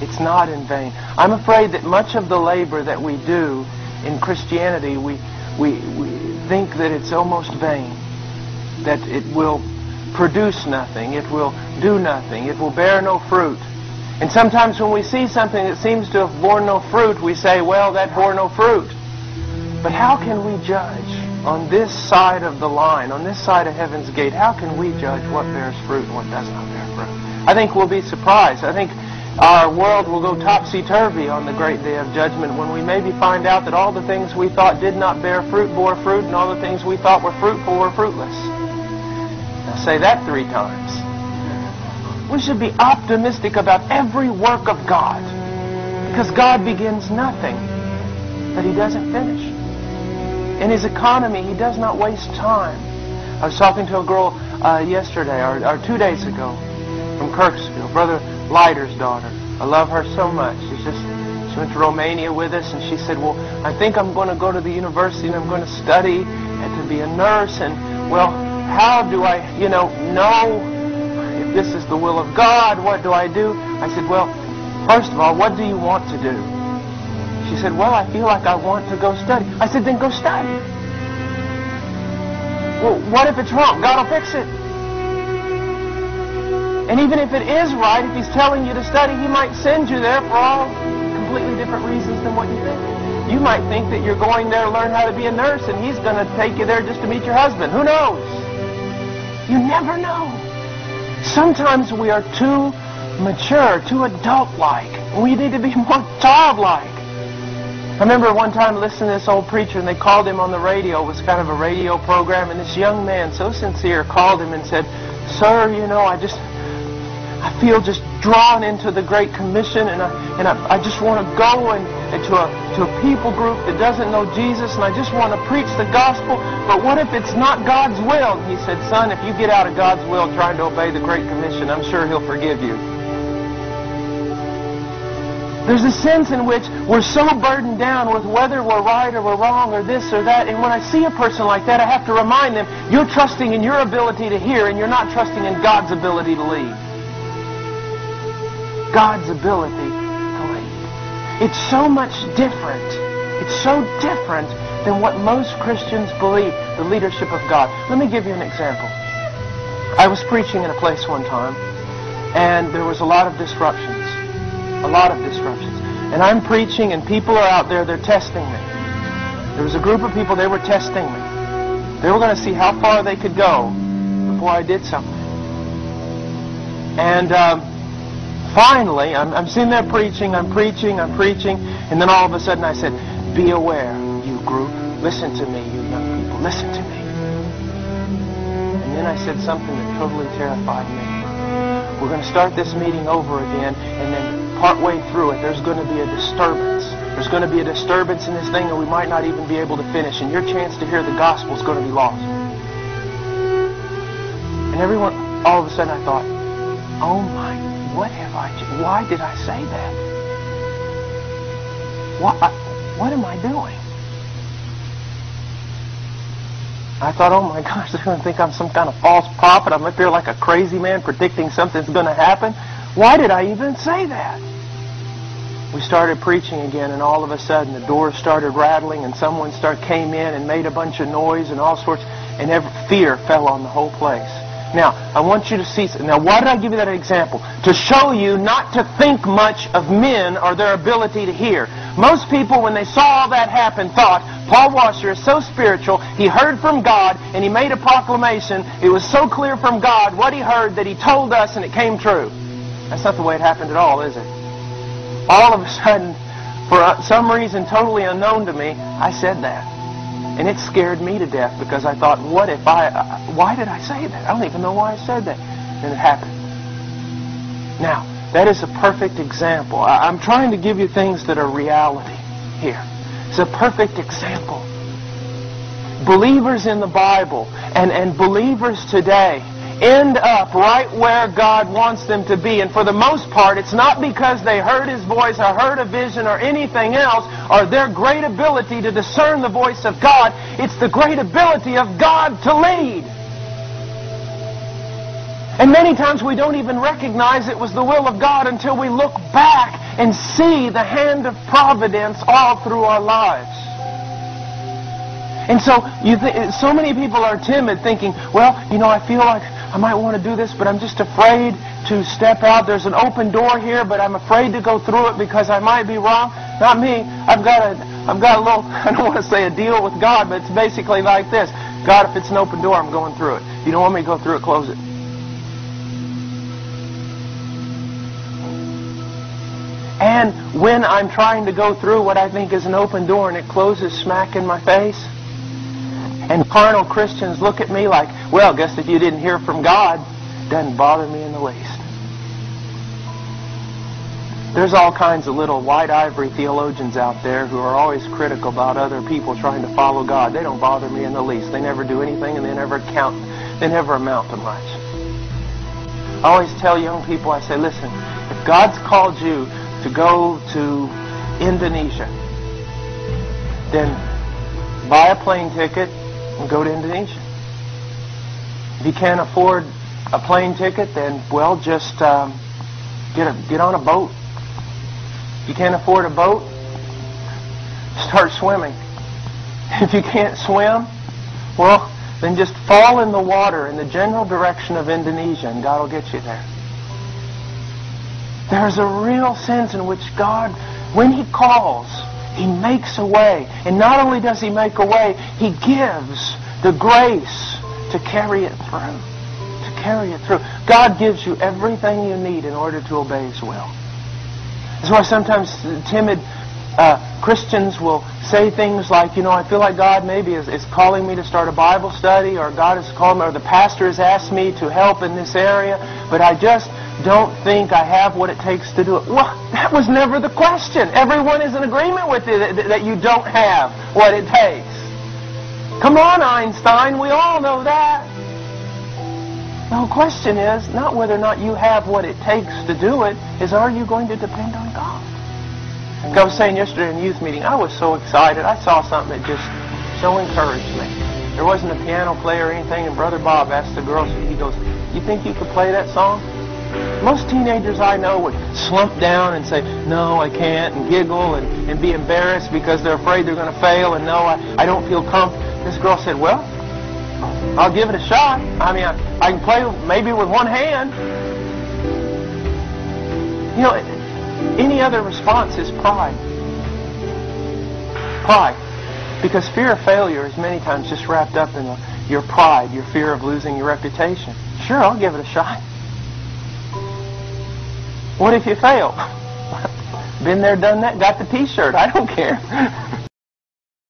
It's not in vain. I'm afraid that much of the labor that we do in Christianity, we think that it's almost vain, that it will produce nothing, it will do nothing, it will bear no fruit. And sometimes when we see something that seems to have borne no fruit, we say, well, that bore no fruit. But how can we judge on this side of the line, on this side of heaven's gate? How can we judge what bears fruit and what does not bear fruit? I think we'll be surprised. I think our world will go topsy-turvy on the great day of judgment when we maybe find out that all the things we thought did not bear fruit bore fruit, and all the things we thought were fruitful were fruitless. Now say that 3 times. We should be optimistic about every work of God, because God begins nothing that He doesn't finish. In His economy, He does not waste time. I was talking to a girl yesterday, or 2 days ago, from Kirksville, Brother Leiter's daughter. I love her so much. She went to Romania with us, and she said, well, I think I'm going to go to the university and I'm going to study and to be a nurse. And, well, how do I, know if this is the will of God? What do I do? I said, well, first of all, what do you want to do? She said, well, I feel like I want to go study. I said, then go study. Well, what if it's wrong? God will fix it. And even if it is right, if He's telling you to study, He might send you there for all completely different reasons than what you think. You might think that you're going there to learn how to be a nurse, and He's going to take you there just to meet your husband. Who knows? You never know. Sometimes we are too mature, too adult-like. We need to be more childlike. I remember one time listening to this old preacher, and they called him on the radio. It was kind of a radio program, and this young man, so sincere, called him and said, sir, I feel just drawn into the Great Commission, and I just want to go to a people group that doesn't know Jesus, and I just want to preach the gospel. But what if it's not God's will? And he said, son, if you get out of God's will trying to obey the Great Commission, I'm sure He'll forgive you. There's a sense in which we're so burdened down with whether we're right or we're wrong or this or that. And when I see a person like that, I have to remind them, you're trusting in your ability to hear, and you're not trusting in God's ability to lead. God's ability to lead. It's so much different. It's so different than what most Christians believe, the leadership of God. Let me give you an example. I was preaching in a place one time, and there was a lot of disruptions. A lot of disruptions. And I'm preaching, and people are out there, they're testing me. There was a group of people, they were testing me. They were going to see how far they could go before I did something. And finally, I'm sitting there preaching, I'm preaching, and then all of a sudden I said, be aware, you group. Listen to me, you young people. Listen to me. And then I said something that totally terrified me. We're going to start this meeting over again, and then partway through it, there's going to be a disturbance. There's going to be a disturbance in this thing, and we might not even be able to finish, and your chance to hear the gospel is going to be lost. And everyone, all of a sudden I thought, oh my, why did I say that? What am I doing? I thought, oh my gosh, they're going to think I'm some kind of false prophet. I'm up here like a crazy man predicting something's going to happen. Why did I even say that? We started preaching again, and all of a sudden the doors started rattling, and someone came in and made a bunch of noise and all sorts, and fear fell on the whole place. Now, I want you to see. Now, why did I give you that example? To show you not to think much of men or their ability to hear. Most people, when they saw all that happen, thought, Paul Washer is so spiritual, he heard from God, and he made a proclamation. It was so clear from God what he heard that he told us, and it came true. That's not the way it happened at all, is it? All of a sudden, for some reason totally unknown to me, I said that. And it scared me to death, because I thought, what if why did I say that? I don't even know why I said that. And it happened. Now, that is a perfect example. I'm trying to give you things that are reality here. It's a perfect example. Believers in the Bible and believers today end up right where God wants them to be. And for the most part, it's not because they heard His voice or heard a vision or anything else, or their great ability to discern the voice of God. It's the great ability of God to lead. And many times we don't even recognize it was the will of God until we look back and see the hand of providence all through our lives. And so so many people are timid, thinking, well, I feel like I might want to do this, but I'm just afraid to step out. There's an open door here, but I'm afraid to go through it because I might be wrong. Not me. I've got a little, I don't want to say a deal with God, but it's basically like this. God, if it's an open door, I'm going through it. You don't want me to go through it, close it. And when I'm trying to go through what I think is an open door and it closes smack in my face, and carnal Christians look at me like, well, guess if you didn't hear from God, it doesn't bother me in the least. There's all kinds of little white ivory theologians out there who are always critical about other people trying to follow God. They don't bother me in the least. They never do anything and they never amount to much. I always tell young people, I say, listen, if God's called you to go to Indonesia, then buy a plane ticket and go to Indonesia. If you can't afford a plane ticket, then, well, just get on a boat. If you can't afford a boat, start swimming. If you can't swim, well, then just fall in the water in the general direction of Indonesia and God will get you there. There's a real sense in which God, when He calls, He makes a way. And not only does He make a way, He gives the grace to carry it through. To carry it through. God gives you everything you need in order to obey His will. That's why sometimes timid Christians will say things like, I feel like God maybe is calling me to start a Bible study, or God has called me, or the pastor has asked me to help in this area, but I just don't think I have what it takes to do it. Well, that was never the question. Everyone is in agreement with you that you don't have what it takes. Come on, Einstein, we all know that. The whole question is not whether or not you have what it takes to do it, is are you going to depend on God? Like I was saying yesterday in the youth meeting, I was so excited. I saw something that just so encouraged me. There wasn't a piano player or anything, and Brother Bob asked the girls, he goes, you think you could play that song? Most teenagers I know would slump down and say, no, I can't, and giggle and be embarrassed because they're afraid they're going to fail, and no, I don't feel comfortable. This girl said, well, I'll give it a shot. I mean, I can play maybe with one hand. Any other response is pride. Pride. Because fear of failure is many times just wrapped up in your pride, your fear of losing your reputation. Sure, I'll give it a shot. What if you fail? Been there, done that, got the t-shirt. I don't care.